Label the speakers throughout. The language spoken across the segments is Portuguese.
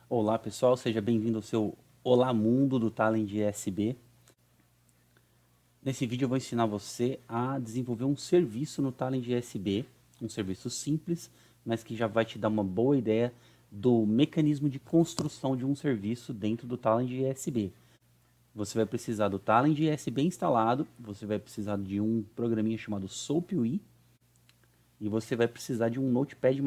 Speaker 1: Olá pessoal, seja bem-vindo ao seu Olá Mundo do Talend SB. Nesse vídeo eu vou ensinar você a desenvolver um serviço no Talend SB, um serviço simples, mas que já vai te dar uma boa ideia do mecanismo de construção de um serviço dentro do Talend SB. Você vai precisar do Talend SB instalado, você vai precisar de um programinha chamado SoapUI, e você vai precisar de um Notepad++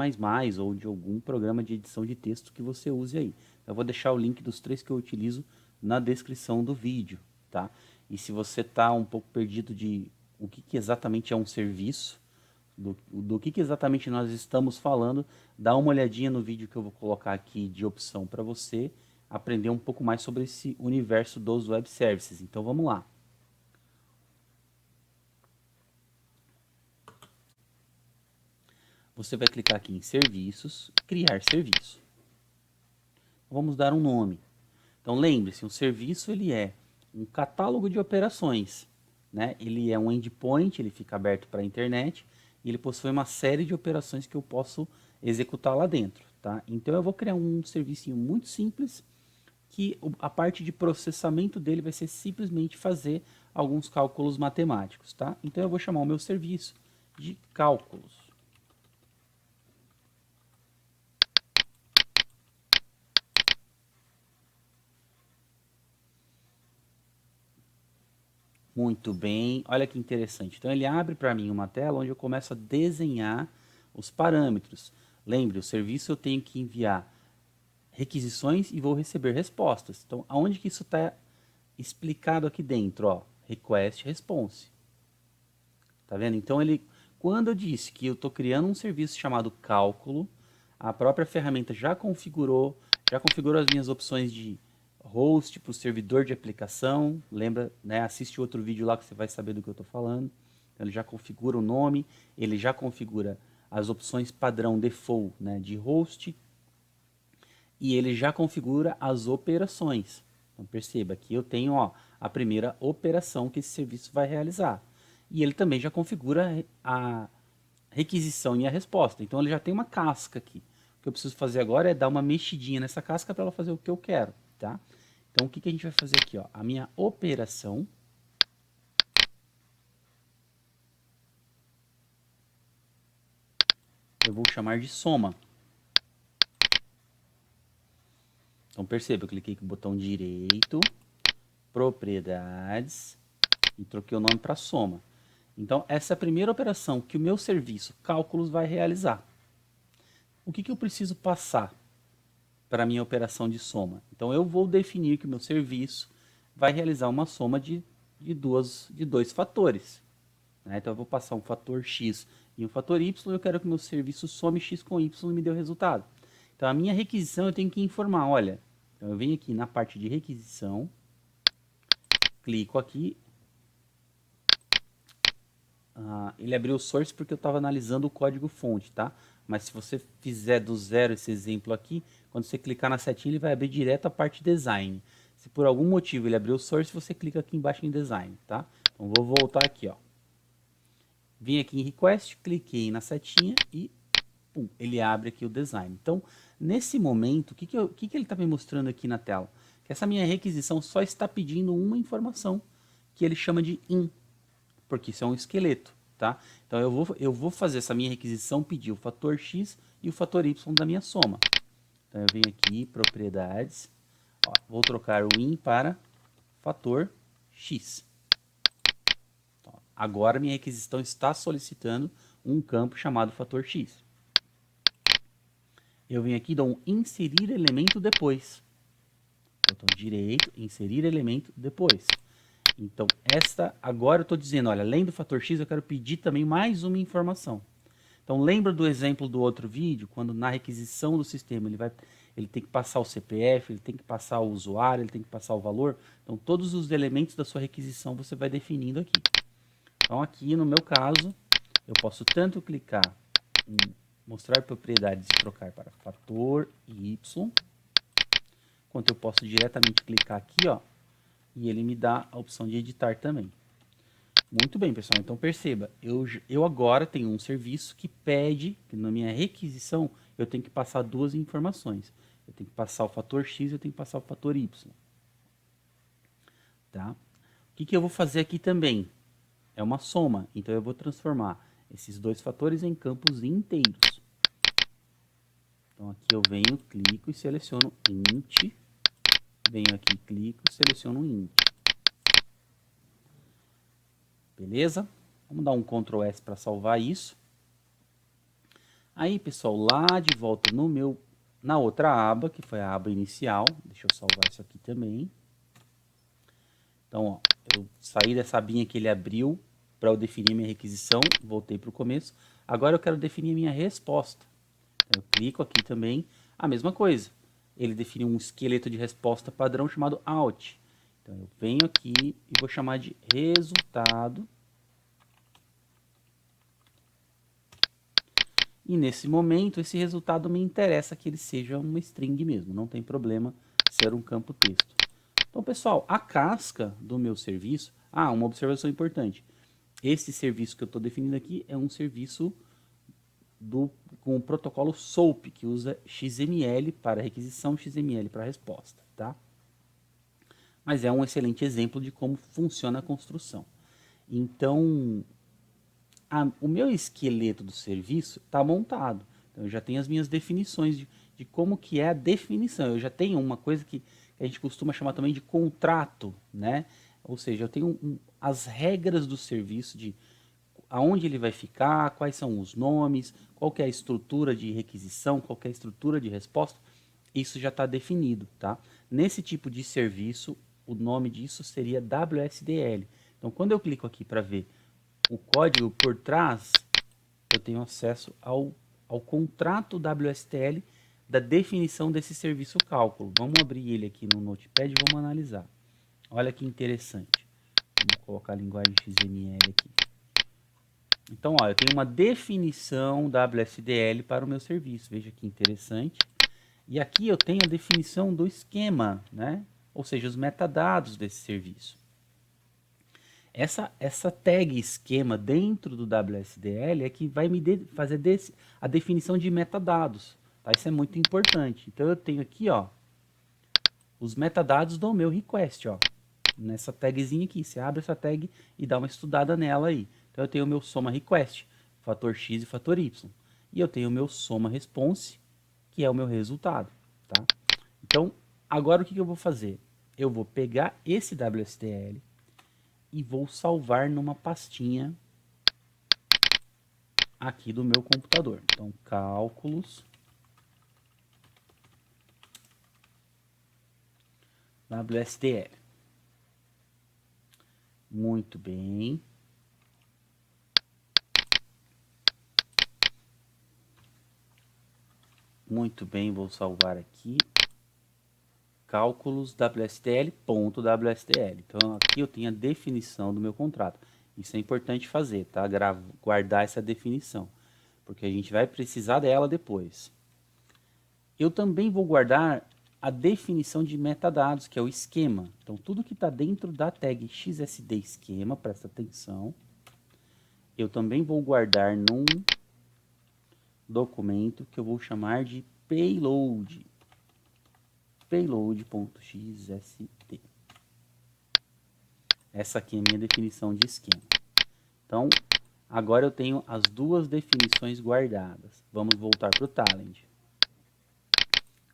Speaker 1: ou de algum programa de edição de texto que você use aí. Eu vou deixar o link dos 3 que eu utilizo na descrição do vídeo, tá? E se você está um pouco perdido de o que exatamente é um serviço, do que exatamente nós estamos falando, dá uma olhadinha no vídeo que eu vou colocar aqui de opção para você aprender um pouco mais sobre esse universo dos web services. Então vamos lá. Você vai clicar aqui em serviços, criar serviço. Vamos dar um nome. Então lembre-se, um serviço ele é um catálogo de operações, né? Ele é um endpoint, ele fica aberto para a internet e ele possui uma série de operações que eu posso executar lá dentro, tá? Então eu vou criar um servicinho muito simples que a parte de processamento dele vai ser simplesmente fazer alguns cálculos matemáticos, tá? Então eu vou chamar o meu serviço de cálculos. Muito bem, olha que interessante. Então ele abre para mim uma tela onde eu começo a desenhar os parâmetros. Lembre, o serviço eu tenho que enviar requisições e vou receber respostas. Então aonde que isso está explicado aqui dentro? Ó, request response. Tá vendo? Então quando eu disse que eu estou criando um serviço chamado cálculo, a própria ferramenta já configurou as minhas opções de host para o servidor de aplicação. Lembra, né? Assiste outro vídeo lá que você vai saber do que eu estou falando. Então, ele já configura o nome, ele já configura as opções padrão default, né, de host, e ele já configura as operações. Então perceba que eu tenho, ó, a primeira operação que esse serviço vai realizar. E ele também já configura a requisição e a resposta. Então ele já tem uma casca aqui. O que eu preciso fazer agora é dar uma mexidinha nessa casca para ela fazer o que eu quero, tá? Então o que a gente vai fazer aqui, ó? A minha operação eu vou chamar de soma. Então perceba, eu cliquei com o botão direito, propriedades, e troquei o nome para soma. Então essa é a primeira operação que o meu serviço cálculos vai realizar. O que eu preciso passar para a minha operação de soma? Então eu vou definir que o meu serviço vai realizar uma soma de dois fatores, né? Então eu vou passar um fator x e um fator y, eu quero que o meu serviço some x com y e me dê o resultado. Então a minha requisição eu tenho que informar, olha, então eu venho aqui na parte de requisição, clico aqui, ele abriu o source porque eu estava analisando o código fonte, tá? Mas se você fizer do zero esse exemplo aqui, quando você clicar na setinha ele vai abrir direto a parte design. Se por algum motivo ele abriu o source, você clica aqui embaixo em design, tá? Então vou voltar aqui, ó. Vim aqui em request, cliquei na setinha e pum, ele abre aqui o design. Então, nesse momento, o que ele está me mostrando aqui na tela? Que essa minha requisição só está pedindo uma informação que ele chama de in, porque isso é um esqueleto, tá? Então eu vou fazer essa minha requisição pedir o fator x e o fator y da minha soma. Então eu venho aqui, propriedades, ó, vou trocar o in para fator x. Então, agora minha requisição está solicitando um campo chamado fator x. Eu venho aqui e dou um inserir elemento depois. Botão direito, inserir elemento depois. Então, agora eu estou dizendo, olha, além do fator x, eu quero pedir também mais uma informação. Então, lembra do exemplo do outro vídeo, quando na requisição do sistema ele tem que passar o CPF, ele tem que passar o usuário, ele tem que passar o valor. Então, todos os elementos da sua requisição você vai definindo aqui. Então, aqui no meu caso, eu posso tanto clicar em mostrar propriedades e trocar para fator y, quanto eu posso diretamente clicar aqui, ó, e ele me dá a opção de editar também. Muito bem, pessoal. Então perceba, eu agora tenho um serviço que pede, que na minha requisição, eu tenho que passar duas informações. Eu tenho que passar o fator x e eu tenho que passar o fator y. Tá? O que eu vou fazer aqui também? É uma soma, então eu vou transformar esses dois fatores em campos inteiros. Então aqui eu venho, clico e seleciono int. Venho aqui, clico e seleciono int. Beleza? Vamos dar um Ctrl S para salvar isso. Aí, pessoal, lá de volta na outra aba, que foi a aba inicial. Deixa eu salvar isso aqui também. Então, ó, eu saí dessa abinha que ele abriu para eu definir minha requisição, voltei para o começo. Agora eu quero definir minha resposta. Então, eu clico aqui também, a mesma coisa. Ele definiu um esqueleto de resposta padrão chamado out. Então, eu venho aqui e vou chamar de resultado. E nesse momento, esse resultado me interessa que ele seja uma string mesmo, não tem problema ser um campo texto. Então, pessoal, a casca do meu serviço... uma observação importante. Esse serviço que eu estou definindo aqui é um serviço com o protocolo SOAP, que usa XML para requisição, XML para resposta, tá? Mas é um excelente exemplo de como funciona a construção. Então, o meu esqueleto do serviço está montado. Então, eu já tenho as minhas definições de como que é a definição. Eu já tenho uma coisa que a gente costuma chamar também de contrato, né? Ou seja, eu tenho as regras do serviço, de aonde ele vai ficar, quais são os nomes, qual que é a estrutura de requisição, qual que é a estrutura de resposta. Isso já está definido, tá? Nesse tipo de serviço, o nome disso seria WSDL. Então, quando eu clico aqui para ver o código por trás, eu tenho acesso ao contrato WSTL da definição desse serviço cálculo. Vamos abrir ele aqui no Notepad e vamos analisar. Olha que interessante. Vamos colocar a linguagem XML aqui. Então, ó, eu tenho uma definição WSDL para o meu serviço. Veja que interessante. E aqui eu tenho a definição do esquema, né? Ou seja, os metadados desse serviço. Essa tag esquema dentro do WSDL é que vai me fazer a definição de metadados. Tá? Isso é muito importante. Então eu tenho aqui, ó, os metadados do meu request, ó, nessa tagzinha aqui. Você abre essa tag e dá uma estudada nela aí. Então eu tenho o meu soma request, fator x e fator y. E eu tenho o meu soma response, que é o meu resultado. Tá? Então, agora o que eu vou fazer? Eu vou pegar esse WSDL e vou salvar numa pastinha aqui do meu computador. Então, cálculos, WSDL. Muito bem. Muito bem, vou salvar aqui. Cálculos WSDL.WSDL. Então, aqui eu tenho a definição do meu contrato. Isso é importante fazer, tá? Guardar essa definição, porque a gente vai precisar dela depois. Eu também vou guardar a definição de metadados, que é o esquema. Então, tudo que está dentro da tag XSD esquema, presta atenção, eu também vou guardar num documento que eu vou chamar de payload. Payload.xsd. Essa aqui é a minha definição de esquema. Então, agora eu tenho as duas definições guardadas. Vamos voltar para o Talend.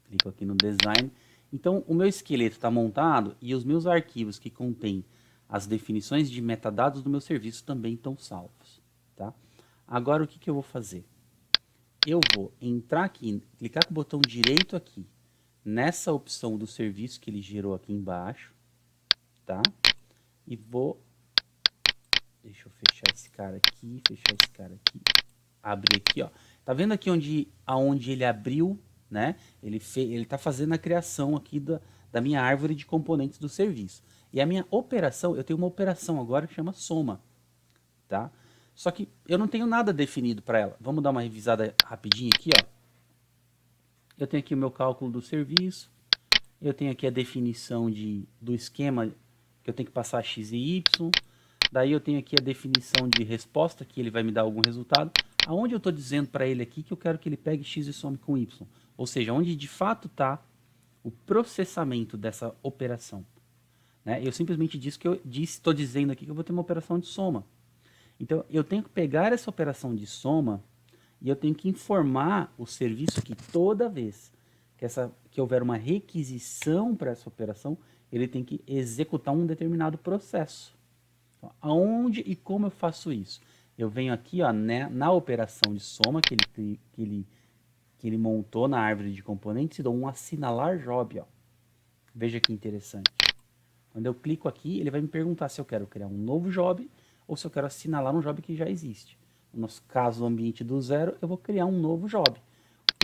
Speaker 1: Clico aqui no Design. Então, o meu esqueleto está montado e os meus arquivos que contêm as definições de metadados do meu serviço também estão salvos. Tá? Agora, o que eu vou fazer? Eu vou entrar aqui, clicar com o botão direito aqui, nessa opção do serviço que ele gerou aqui embaixo, tá? E vou, deixa eu fechar esse cara aqui, abrir aqui, ó. Tá vendo aqui aonde ele abriu, né? Ele tá fazendo a criação aqui da minha árvore de componentes do serviço. E a minha operação, eu tenho uma operação agora que chama soma, tá? Só que eu não tenho nada definido para ela. Vamos dar uma revisada rapidinho aqui, ó. Eu tenho aqui o meu cálculo do serviço. Eu tenho aqui a definição do esquema que eu tenho que passar x e y. Daí eu tenho aqui a definição de resposta, que ele vai me dar algum resultado. Aonde eu estou dizendo para ele aqui que eu quero que ele pegue x e some com y. Ou seja, onde de fato está o processamento dessa operação. Né? Eu simplesmente estou dizendo aqui que eu vou ter uma operação de soma. Então, eu tenho que pegar essa operação de soma e eu tenho que informar o serviço que toda vez que houver uma requisição para essa operação, ele tem que executar um determinado processo. Então, aonde e como eu faço isso? Eu venho aqui ó, né, na operação de soma que ele montou na árvore de componentes e dou um assinalar job. Ó. Veja que interessante. Quando eu clico aqui, ele vai me perguntar se eu quero criar um novo job ou se eu quero assinalar um job que já existe. No nosso caso, no ambiente do zero, eu vou criar um novo job.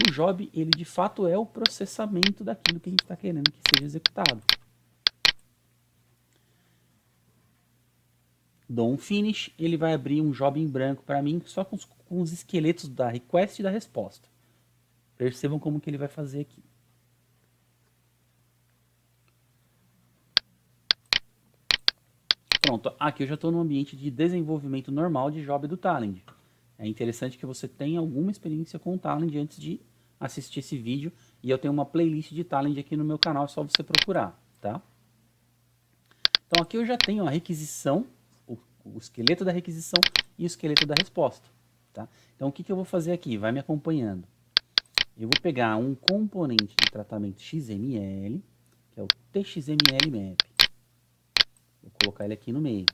Speaker 1: O job, ele de fato é o processamento daquilo que a gente está querendo que seja executado. Dou um finish, ele vai abrir um job em branco para mim, só com os esqueletos da request e da resposta. Percebam como que ele vai fazer aqui. Pronto, aqui eu já estou no ambiente de desenvolvimento normal de job do Talend. É interessante que você tenha alguma experiência com o Talend antes de assistir esse vídeo. E eu tenho uma playlist de Talend aqui no meu canal, é só você procurar, tá? Então aqui eu já tenho a requisição, o esqueleto da requisição e o esqueleto da resposta, tá? Então o que eu vou fazer aqui? Vai me acompanhando. Eu vou pegar um componente de tratamento XML, que é o TXML Map. Vou colocar ele aqui no meio.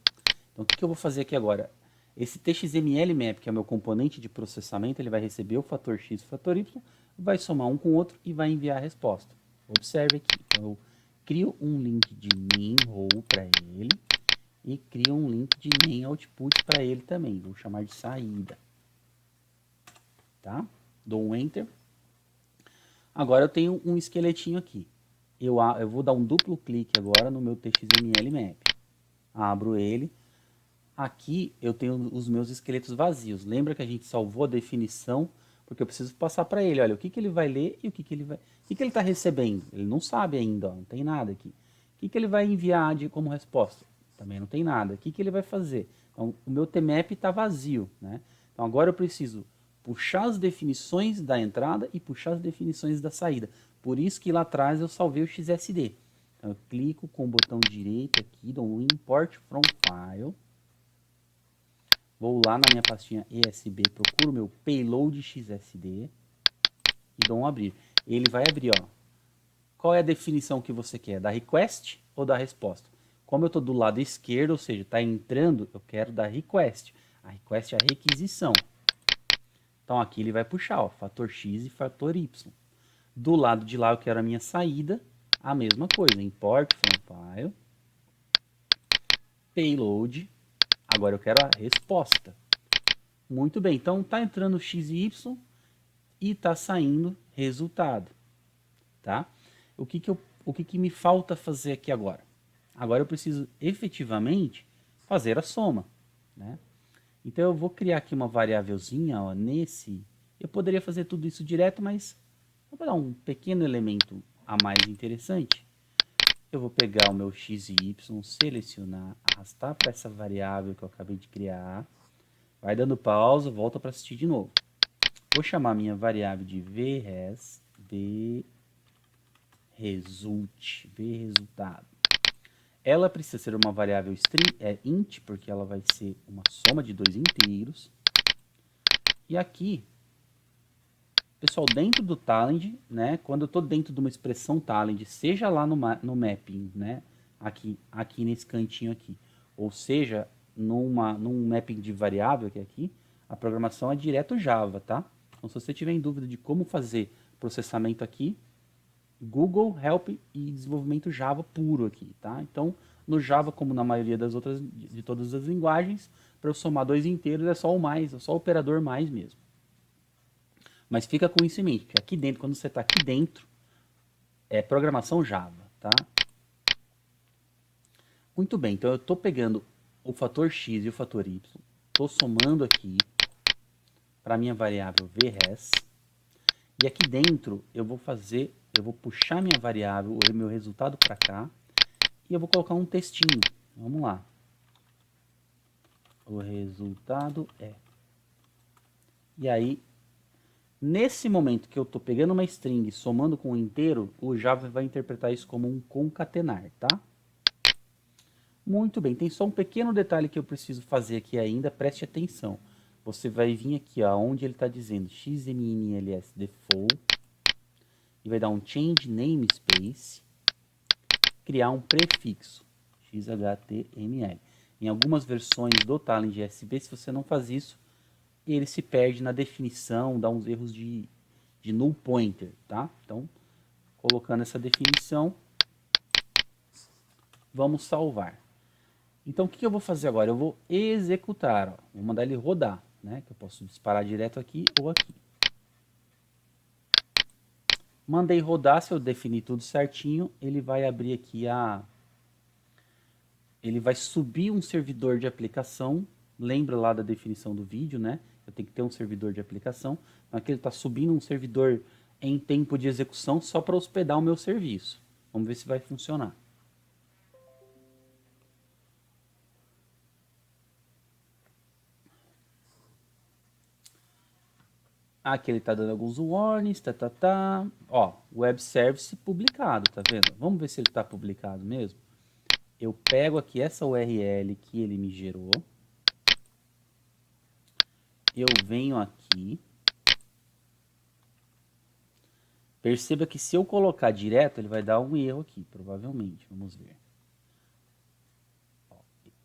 Speaker 1: Então o que eu vou fazer aqui agora? Esse TXML Map, que é o meu componente de processamento, ele vai receber o fator x e o fator y, vai somar um com o outro e vai enviar a resposta. Observe aqui. Então eu crio um link de main row para ele e crio um link de main output para ele também. Vou chamar de saída. Tá? Dou um enter. Agora eu tenho um esqueletinho aqui. Eu vou dar um duplo clique agora no meu TXML Map. Abro ele. Aqui eu tenho os meus esqueletos vazios. Lembra que a gente salvou a definição, porque eu preciso passar para ele, olha, o que ele vai ler e o que ele está recebendo. Ele não sabe ainda, ó, não tem nada aqui. O que ele vai enviar como resposta? Também não tem nada. O que ele vai fazer? Então, o meu tmap está vazio, né? Então agora eu preciso puxar as definições da entrada e puxar as definições da saída. Por isso que lá atrás eu salvei o XSD. Então eu clico com o botão direito aqui, dou um Import from File. Vou lá na minha pastinha ESB, procuro meu payload XSD e dou um abrir. Ele vai abrir, ó. Qual é a definição que você quer? Da request ou da resposta? Como eu estou do lado esquerdo, ou seja, está entrando, eu quero da request. A request é a requisição. Então aqui ele vai puxar, ó, fator x e fator y. Do lado de lá eu quero a minha saída, a mesma coisa. Import from file, payload. Agora eu quero a resposta. Muito bem, então está entrando x e y e está saindo resultado. Tá? O que me falta fazer aqui agora? Agora eu preciso efetivamente fazer a soma. Né? Então eu vou criar aqui uma variávelzinha, ó, nesse. Eu poderia fazer tudo isso direto, mas vou dar um pequeno elemento a mais interessante. Eu vou pegar o meu x e y, selecionar, arrastar para essa variável que eu acabei de criar. Vai dando pausa, volta para assistir de novo. Vou chamar minha variável de vres, resultado. Ela precisa ser uma variável string, int, porque ela vai ser uma soma de dois inteiros. E aqui, pessoal, dentro do Talend, né, quando eu estou dentro de uma expressão Talend, seja lá no mapping, né, aqui nesse cantinho aqui, ou seja, num mapping de variável que é aqui, a programação é direto Java, tá? Então, se você tiver em dúvida de como fazer processamento aqui, Google, Help e desenvolvimento Java puro aqui, tá? Então, no Java, como na maioria das outras, de todas as linguagens, para eu somar dois inteiros é só o mais, é só o operador mais mesmo. Mas fica com isso em mente, que aqui dentro, quando você está aqui dentro, é programação Java, tá? Muito bem, então eu estou pegando o fator x e o fator y, estou somando aqui para a minha variável vres, e aqui dentro eu vou puxar minha variável, o meu resultado para cá, e eu vou colocar um textinho. Vamos lá. O resultado é. E aí, nesse momento que eu estou pegando uma string e somando com um inteiro, o Java vai interpretar isso como um concatenar, tá? Muito bem, tem só um pequeno detalhe que eu preciso fazer aqui ainda, preste atenção. Você vai vir aqui, ó, onde ele está dizendo xmnls default, e vai dar um change namespace, criar um prefixo, xhtml. Em algumas versões do Talend SB, se você não faz isso, ele se perde na definição, dá uns erros de null pointer, tá? Então, colocando essa definição, vamos salvar. Então, o que eu vou fazer agora? Eu vou executar, ó. Vou mandar ele rodar, né? Que eu posso disparar direto aqui ou aqui. Mandei rodar, se eu definir tudo certinho, ele vai abrir aqui ele vai subir um servidor de aplicação. Lembra lá da definição do vídeo, né? Eu tenho que ter um servidor de aplicação. Aqui ele está subindo um servidor em tempo de execução só para hospedar o meu serviço. Vamos ver se vai funcionar. Aqui ele está dando alguns warnings, Ó, web service publicado, tá vendo? Vamos ver se ele está publicado mesmo. Eu pego aqui essa URL que ele me gerou. Eu venho aqui. Perceba que se eu colocar direto, ele vai dar um erro aqui, provavelmente. Vamos ver.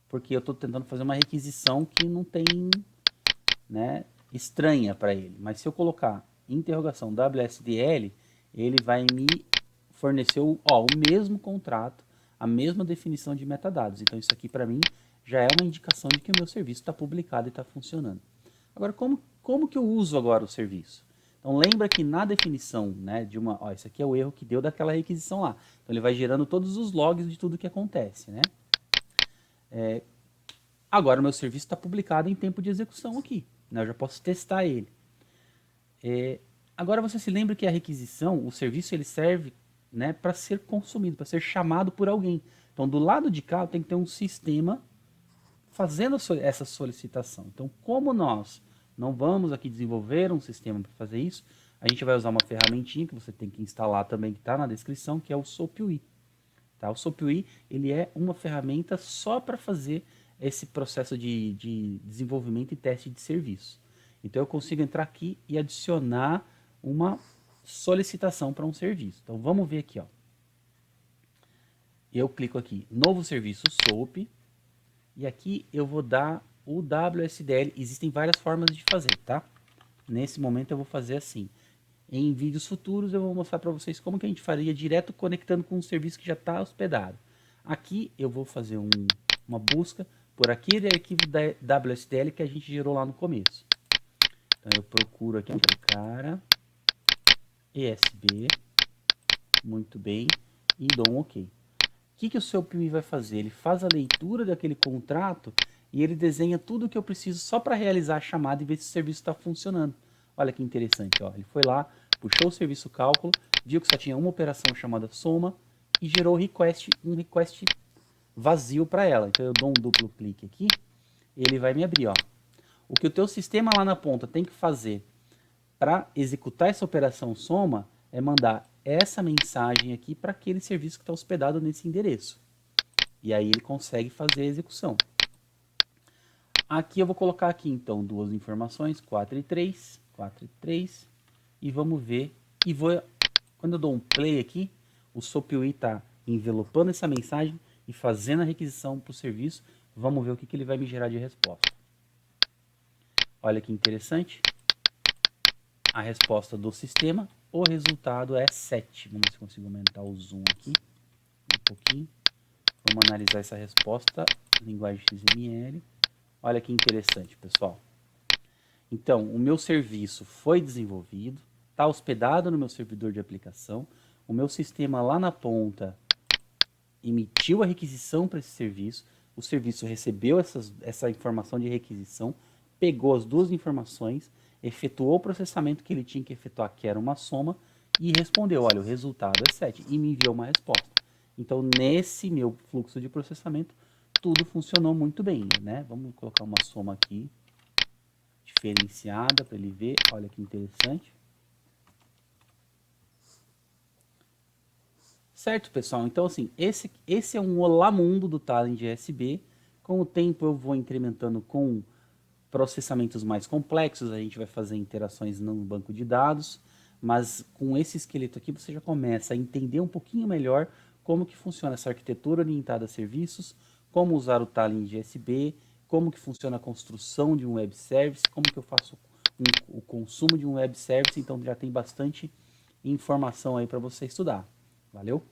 Speaker 1: Porque eu estou tentando fazer uma requisição que não tem, né, estranha para ele. Mas se eu colocar interrogação WSDL, ele vai me fornecer o mesmo contrato, a mesma definição de metadados. Então isso aqui para mim já é uma indicação de que o meu serviço está publicado e está funcionando. Agora, como que eu uso agora o serviço? Então lembra que na definição, né, de uma... Ó, esse aqui é o erro que deu daquela requisição lá. Então ele vai gerando todos os logs de tudo que acontece, né? Agora o meu serviço está publicado em tempo de execução aqui, né? Eu já posso testar ele. Agora você se lembra que a requisição, o serviço, ele serve, né, para ser consumido, para ser chamado por alguém. Então do lado de cá tem que ter um sistema fazendo essa solicitação. Então como nós não vamos aqui desenvolver um sistema para fazer isso, a gente vai usar uma ferramentinha que você tem que instalar também, que está na descrição, que é o SoapUI. Tá? O SoapUI, ele é uma ferramenta só para fazer esse processo de desenvolvimento e teste de serviço. Então eu consigo entrar aqui e adicionar uma solicitação para um serviço. Então vamos ver aqui, ó. Eu clico aqui, novo serviço SOAP, e aqui eu vou dar o WSDL. Existem várias formas de fazer, tá? Nesse momento eu vou fazer assim. Em vídeos futuros eu vou mostrar para vocês como que a gente faria direto conectando com um serviço que já está hospedado. Aqui eu vou fazer uma busca por aquele arquivo da WSDL que a gente gerou lá no começo. Então eu procuro aqui aquele cara, ESB, muito bem, e dou um OK. O que o seu PIM vai fazer? Ele faz a leitura daquele contrato e ele desenha tudo o que eu preciso só para realizar a chamada e ver se o serviço está funcionando. Olha que interessante, ó. Ele foi lá, puxou o serviço cálculo, viu que só tinha uma operação chamada soma e gerou um request vazio para ela. Então eu dou um duplo clique aqui, ele vai me abrir, ó. O que o teu sistema lá na ponta tem que fazer para executar essa operação soma é mandar essa mensagem aqui para aquele serviço que está hospedado nesse endereço. E aí ele consegue fazer a execução. Aqui eu vou colocar aqui então duas informações, 4 e 3, 4 e 3, e vamos ver. Quando eu dou um play aqui, o SoapUI está envelopando essa mensagem e fazendo a requisição para o serviço. Vamos ver o que ele vai me gerar de resposta. Olha que interessante. A resposta do sistema, o resultado é 7. Vamos ver se consigo aumentar o zoom aqui um pouquinho. Vamos analisar essa resposta, linguagem XML. Olha que interessante, pessoal. Então, o meu serviço foi desenvolvido, está hospedado no meu servidor de aplicação, o meu sistema lá na ponta emitiu a requisição para esse serviço, o serviço recebeu essa informação de requisição, pegou as duas informações, efetuou o processamento que ele tinha que efetuar, que era uma soma, e respondeu, olha, o resultado é 7, e me enviou uma resposta. Então, nesse meu fluxo de processamento, tudo funcionou muito bem, né? Vamos colocar uma soma aqui, diferenciada, para ele ver. Olha que interessante. Certo, pessoal? Então, assim, esse é um olá mundo do Talend SB. Com o tempo eu vou incrementando com processamentos mais complexos, a gente vai fazer interações no banco de dados, mas com esse esqueleto aqui você já começa a entender um pouquinho melhor como que funciona essa arquitetura orientada a serviços, como usar o Talend SB, como que funciona a construção de um web service, como que eu faço o consumo de um web service, então já tem bastante informação aí para você estudar. Valeu?